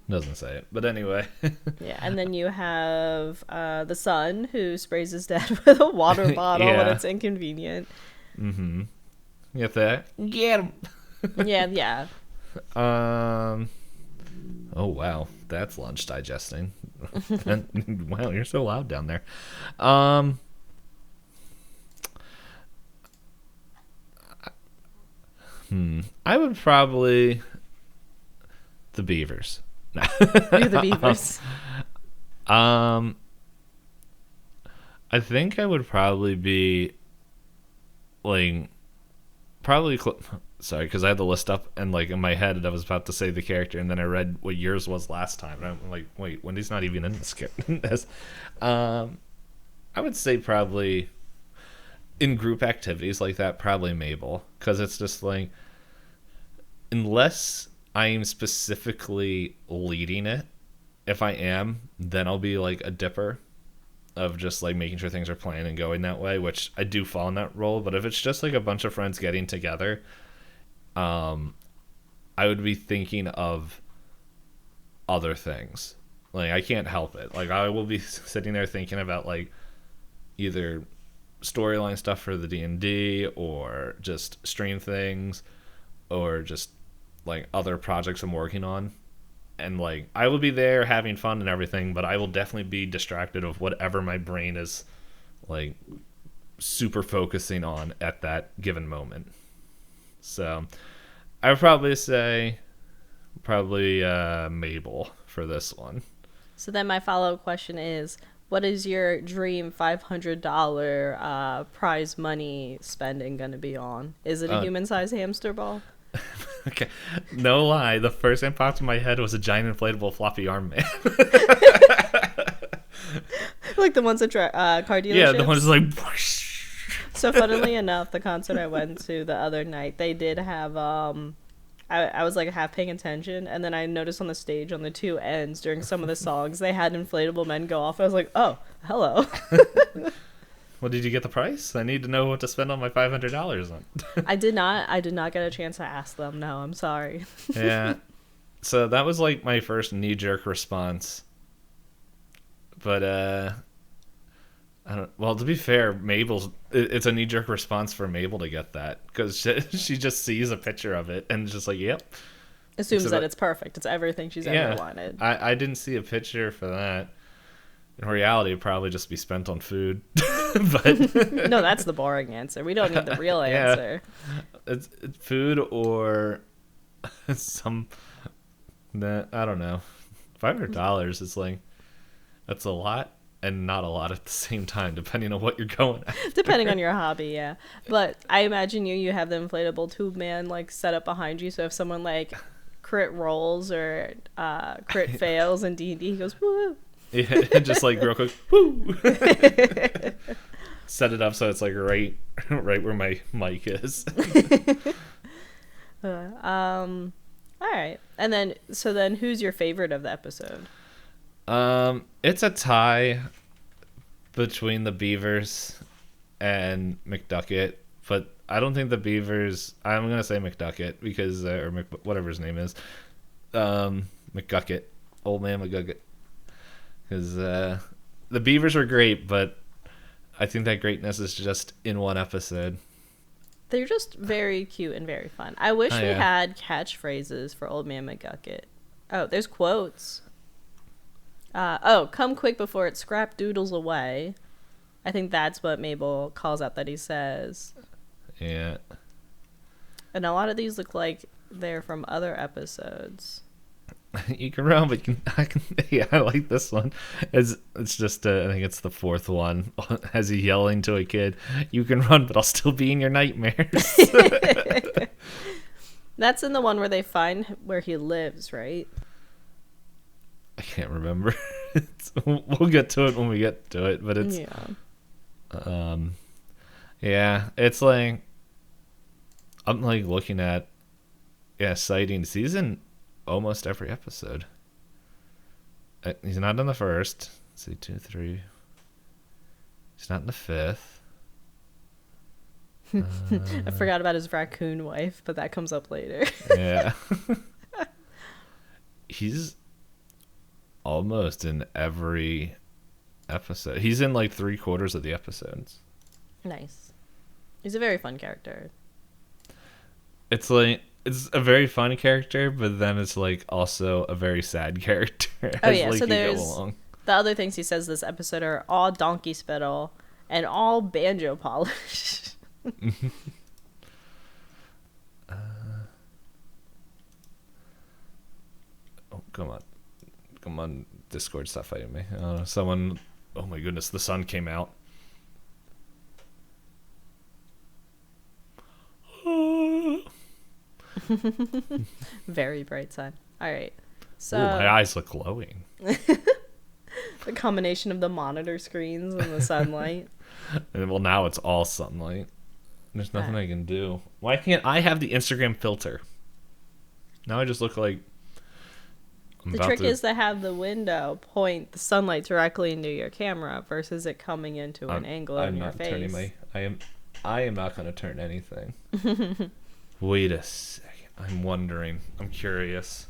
Doesn't say it, but anyway. Yeah, and then you have the son who sprays his dad with a water bottle when it's inconvenient. Mm-hmm. You get that? Get him. Yeah. Oh wow, that's lunch digesting. Wow, you're so loud down there. I would probably the Beavers. You're the Beavers. I think I would probably be like sorry, because I had the list up and like in my head I was about to say the character, and then I read what yours was last time, and I'm like, wait, Wendy's not even in this. I would say probably in group activities like that, probably Mabel, because it's just like, unless I am specifically leading it, if I am, then I'll be like a Dipper of just like making sure things are planned and going that way, which I do fall in that role. But if it's just like a bunch of friends getting together, I would be thinking of other things. Like, I can't help it. Like, I will be sitting there thinking about like either storyline stuff for the D&D, or just stream things, or just like other projects I'm working on. And like, I will be there having fun and everything, but I will definitely be distracted of whatever my brain is like super focusing on at that given moment. So I would probably say Mabel for this one. So then my follow-up question is, what is your dream $500 prize money spending going to be on? Is it a human-sized hamster ball? Okay, no lie. The first thing that popped in my head was a giant inflatable floppy arm man. Like the ones at car dealerships? Yeah, the ones like... So funnily enough, the concert I went to the other night, they did have I was like half paying attention, and then I noticed on the stage on the two ends during some of the songs they had inflatable men go off. I was like, oh, hello. Well, did you get the price? I need to know what to spend on my $500 on. I did not get a chance to ask them. No, I'm sorry. Yeah. So that was like my first knee-jerk response. But I don't. Well, to be fair, it's a knee-jerk response for Mabel to get that, because she just sees a picture of it and just like, yep. Assumes that it's perfect. It's everything she's ever wanted. I didn't see a picture for that. In reality, it'd probably just be spent on food. But no, that's the boring answer. We don't need the real answer. It's food or some. I don't know. $500 is like, that's a lot and not a lot at the same time, depending on what you're going after. Depending on your hobby, yeah. But I imagine you have the inflatable tube man like set up behind you, so if someone like crit rolls or crit fails in D&D, he goes woo. Yeah, just like real quick, woo. Set it up so it's like right where my mic is. All right, and then who's your favorite of the episode? It's a tie between the Beavers and McDucket, but I don't think the Beavers. I'm gonna say McDucket because whatever his name is, McGucket, old man McGucket. Because the Beavers were great, but I think that greatness is just in one episode. They're just very cute and very fun. I wish we had catchphrases for Old Man McGucket. Oh, there's quotes. Come quick before it scrap doodles away. I think that's what Mabel calls out that he says. Yeah. And a lot of these look like they're from other episodes. You can run, but I like this one. It's just, I think it's the fourth one. As he yelling to a kid, "You can run, but I'll still be in your nightmares." That's in the one where they find where he lives, right? I can't remember. We'll get to it when we get to it, but it's it's like I'm like looking at sightings. He's in almost every episode. He's not in the first. Let's see, 2, 3. He's not in the fifth. I forgot about his raccoon wife, but that comes up later. Yeah. He's almost in every episode. He's in like 3/4 of the episodes. Nice. He's a very fun character. It's like, it's a very fun character, but then it's like also a very sad character. Oh yeah, so there's the other things he says this episode are all donkey spittle and all banjo polish. Oh, come on, Discord, stop fighting me. Someone, oh my goodness, the sun came out. Very bright sun. All right, so ooh, my eyes look glowing. The combination of the monitor screens and the sunlight. And well, now it's all sunlight. There's nothing I can do. Why can't I have the Instagram filter? Now I just look like the trick is to have the window point the sunlight directly into your camera versus it coming into an angle in your face. I am not going to turn anything. Wait a second. I'm wondering. I'm curious.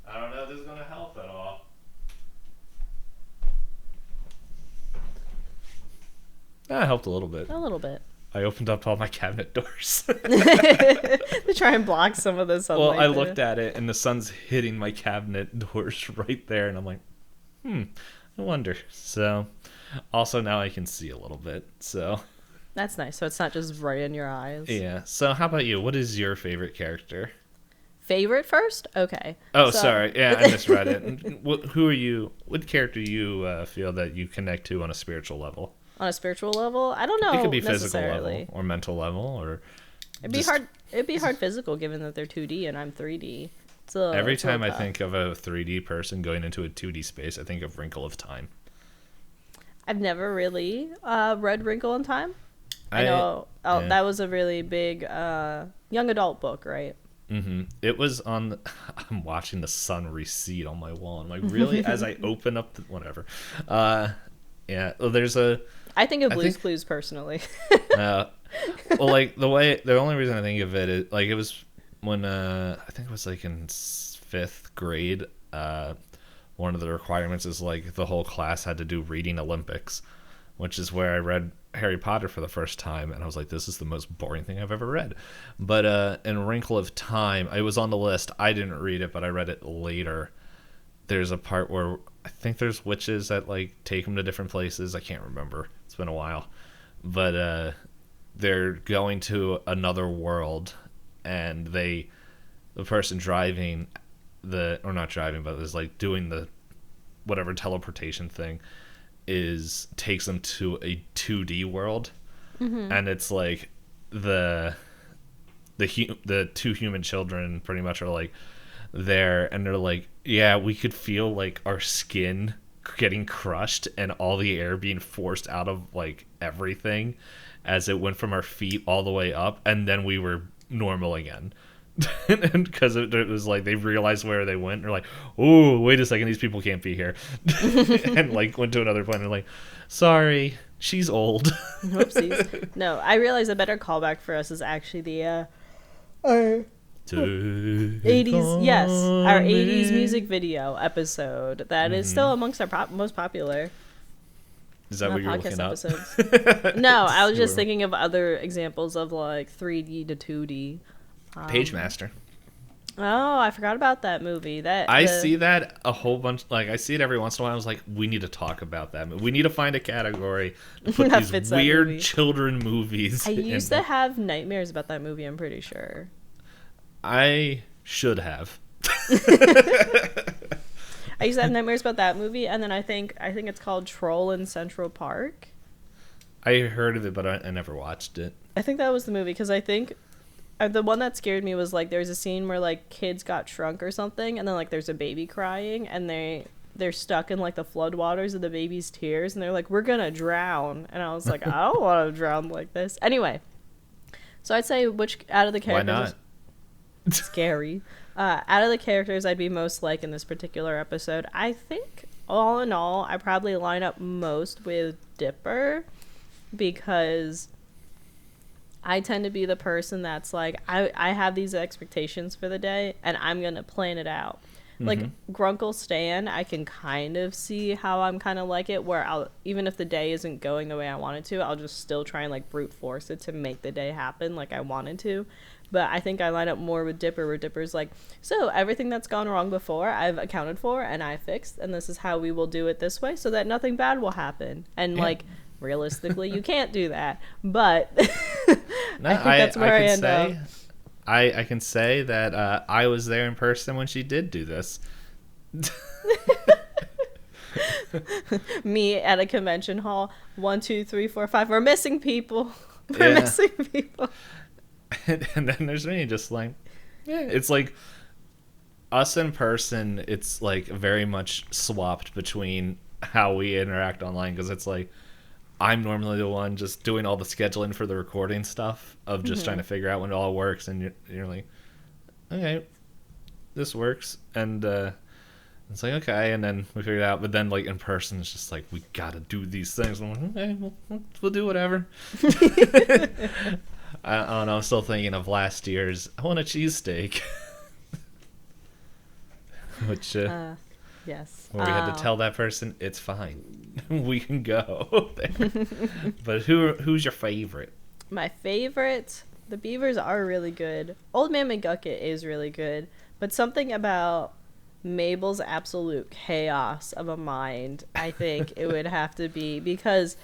I don't know if this is going to help at all. That helped a little bit. A little bit. I opened up all my cabinet doors. To try and block some of the sunlight. Well, I looked at it, and the sun's hitting my cabinet doors right there, and I'm like, I wonder. So, also now I can see a little bit, so. That's nice. So it's not just right in your eyes. Yeah. So how about you? What is your favorite character? Favorite first? Okay. Oh, sorry. Yeah, I misread it. Who are you? What character do you feel that you connect to on a spiritual level? On a spiritual level? I don't know. It could be physical level or mental level, or it'd be hard. It'd be hard physical given that they're 2D and I'm 3D. So every time I think of a 3D person going into a 2D space, I think of Wrinkle of Time. I've never really read Wrinkle in Time. I know that was a really big young adult book, right? Mm-hmm. It was on. I'm watching the sun recede on my wall. I'm like, really? As I open up, whatever. Yeah. Well, there's a. I think of Blue's Clues personally. Well, like the only reason I think of it is like it was when I think it was like in 5th grade. One of the requirements is like the whole class had to do reading Olympics, which is where I read Harry Potter for the first time, and I was like, this is the most boring thing I've ever read. But in Wrinkle of Time, it was on the list. I didn't read it, but I read it later. There's a part where I think there's witches that like take them to different places. I can't remember. It's been a while. But they're going to another world, and the person driving not driving, but is like doing the whatever teleportation thing takes them to a 2D world. Mm-hmm. And it's like the 2 human children pretty much are like there, and they're like, yeah, we could feel like our skin getting crushed and all the air being forced out of like everything as it went from our feet all the way up, and then we were normal again. And because it was like they realized where they went, and they're like, oh, wait a second, these people can't be here. And like went to another planet, and they're like, sorry, she's old. Whoopsies. No, I realize a better callback for us is actually the our 80s, yes, our 80s music video episode that is still amongst our most popular. Is that what you're looking up? No, I was just thinking of other examples of like 3D to 2D. Page Master. Oh, I forgot about that movie. I see that a whole bunch. Like I see it every once in a while. I was like, we need to talk about that. We need to find a category to put these weird children movies. I used to have nightmares about that movie. I'm pretty sure. I should have. I used to have nightmares about that movie, and then I think it's called Troll in Central Park. I heard of it, but I never watched it. I think that was the movie, because I think the one that scared me was like there's a scene where like kids got shrunk or something, and then like there's a baby crying, and they're stuck in like the floodwaters of the baby's tears, and they're like, we're gonna drown, and I was like, I don't want to drown like this. Anyway, so I'd say which out of the characters? Why not? Scary. Out of the characters I'd be most like in this particular episode, I think all in all I probably line up most with Dipper, because I tend to be the person that's like, I have these expectations for the day, and I'm going to plan it out. Mm-hmm. Like, Grunkle Stan, I can kind of see how I'm kind of like it, where I'll, even if the day isn't going the way I want it to, I'll just still try and, like, brute force it to make the day happen like I wanted to. But I think I line up more with Dipper, where Dipper's like, so everything that's gone wrong before, I've accounted for, and I fixed, and this is how we will do it this way so that nothing bad will happen. And, like, realistically, you can't do that. But no, I think that's where I end up. I can say that I was there in person when she did do this. Me at a convention hall. 1, 2, 3, 4, 5. We're missing people. We're missing people. And then there's me just like, it's like us in person. It's like very much swapped between how we interact online, because it's like I'm normally the one just doing all the scheduling for the recording stuff of just trying to figure out when it all works, and you're like, okay, this works, and it's like, okay, and then we figure it out. But then like in person, it's just like, we gotta do these things. I'm like, okay, we'll do whatever. I don't know, I'm still thinking of last year's I want a cheesesteak. Which yes, where we had to tell that person it's fine, we can go there. But who's your favorite? My favorite, the Beavers are really good. Old Man McGucket is really good, but something about Mabel's absolute chaos of a mind, I think it would have to be, because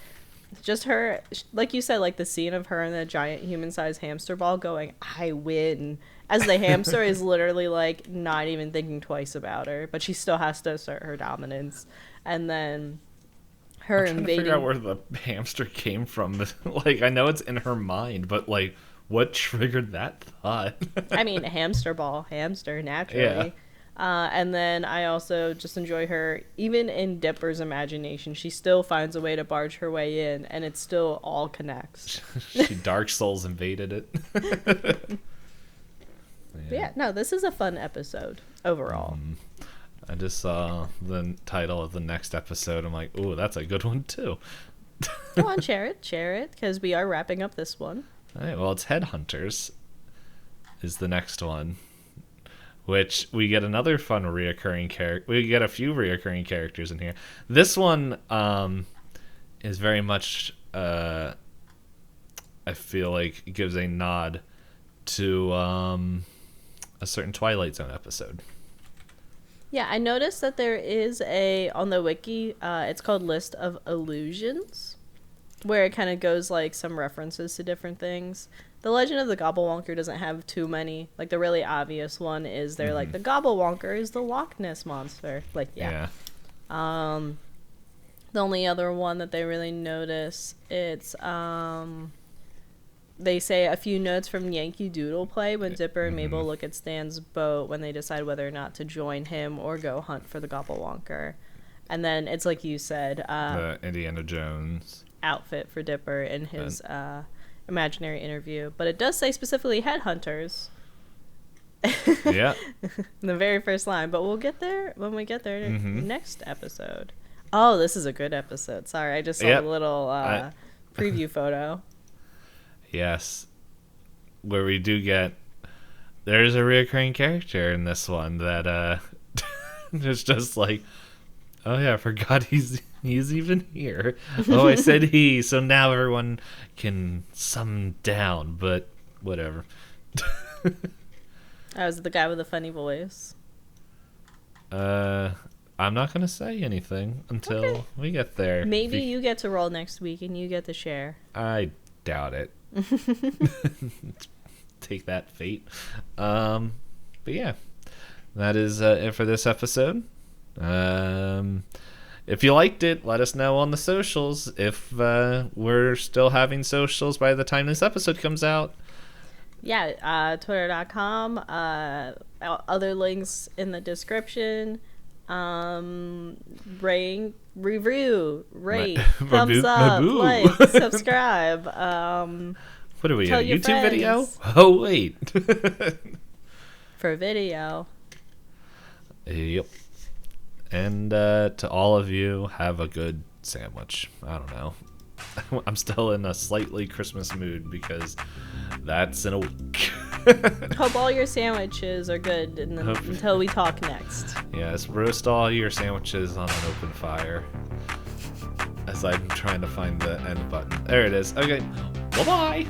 just her, like you said, like the scene of her in the giant human-sized hamster ball going, I win, as the hamster is literally like not even thinking twice about her, but she still has to assert her dominance. And then her I'm trying to figure out where the hamster came from. Like, I know it's in her mind, but like, what triggered that thought? I mean, hamster ball, hamster, naturally. And then I also just enjoy her, even in Dipper's imagination, she still finds a way to barge her way in, and it still all connects. She Dark Souls invaded it. Yeah, no, this is a fun episode overall. I just saw the title of the next episode. I'm like, ooh, that's a good one too. Go on, share it, because we are wrapping up this one. All right, well, it's Headhunters is the next one, which we get another fun reoccurring character. We get a few reoccurring characters in here. This one is very much, I feel like, gives a nod to a certain Twilight Zone episode. Yeah, I noticed that there is on the wiki, it's called List of Illusions, where it kind of goes like some references to different things. The Legend of the Gobblewonker doesn't have too many. Like, the really obvious one is they're like, the Gobblewonker is the Loch Ness Monster. Like, yeah. The only other one that they really notice, it's, they say a few notes from Yankee Doodle play when Dipper and Mabel look at Stan's boat when they decide whether or not to join him or go hunt for the Gobblewonker. And then it's like you said, the Indiana Jones outfit for Dipper in his imaginary interview. But it does say specifically Headhunters. Yeah. In the very first line. But we'll get there when we get there next episode. Oh, this is a good episode. Sorry, I just saw a little preview photo. Yes. Where we do get... There's a reoccurring character in this one that is just like, oh yeah, I forgot he's even here. Oh, I said he, so now everyone can sum down, but whatever. I was the guy with the funny voice. I'm not going to say anything until we get there. Maybe you get to roll next week and you get to share. I doubt it. Take that, fate. But yeah, that is it for this episode. If you liked it, let us know on the socials. If we're still having socials by the time this episode comes out. Yeah, twitter.com. Other links in the description. Rate, review, rate, thumbs up, like, subscribe. What are we, a YouTube friends. video? Oh, wait. For video. Yep. And to all of you, have a good sandwich. I don't know. I'm still in a slightly Christmas mood because that's in a week. Hope all your sandwiches are good until we talk next. Yes, roast all your sandwiches on an open fire. As I'm trying to find the end button. There it is. Okay. Bye-bye.